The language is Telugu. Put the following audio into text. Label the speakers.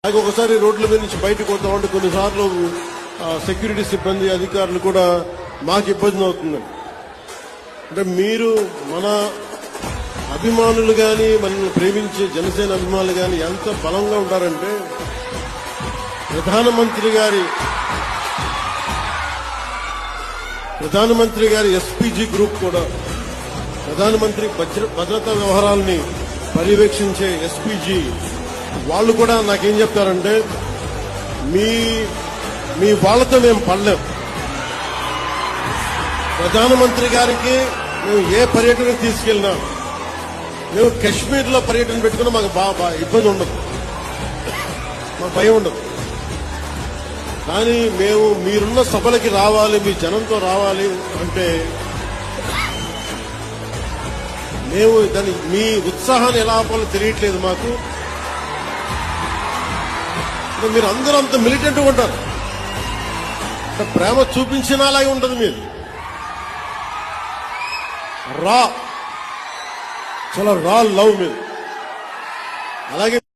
Speaker 1: నాకు ఒకసారి రోడ్ల మీద నుంచి బయటకు వద్దాం అంటే కొన్నిసార్లు సెక్యూరిటీ సిబ్బంది అధికారులు కూడా మాకు ఇబ్బంది అవుతుంది. అంటే మీరు మన అభిమానులు కానీ మనల్ని ప్రేమించే జనసేన అభిమానులు కానీ ఎంత బలంగా ఉంటారంటే ప్రధానమంత్రి గారి ఎస్పీజీ గ్రూప్ కూడా ప్రధానమంత్రి భద్రతా వ్యవహారాలని పర్యవేక్షించే ఎస్పీజీ వాళ్ళు కూడా నాకేం చెప్తారంటే మీ వాళ్ళతో మేము పడలేం. ప్రధానమంత్రి గారికి మేము ఏ పర్యటనకు తీసుకెళ్ళినా మేము కశ్మీర్లో పర్యటన పెట్టుకున్నా మాకు బాగా ఇబ్బంది ఉండదు, మాకు భయం ఉండదు. కానీ మేము మీరున్న సభలకి రావాలి, మీ జనంతో రావాలి అంటే మేము దాని మీ ఉత్సాహాన్ని ఎలా ఆపాలో తెలియట్లేదు మాకు. మీరు అందరూ అంత మిలిటెంట్గా ఉంటారు, ప్రేమ చూపించిన అలాగే ఉంటుంది. మీరు చాలా రా లవ్ మీరు. అలాగే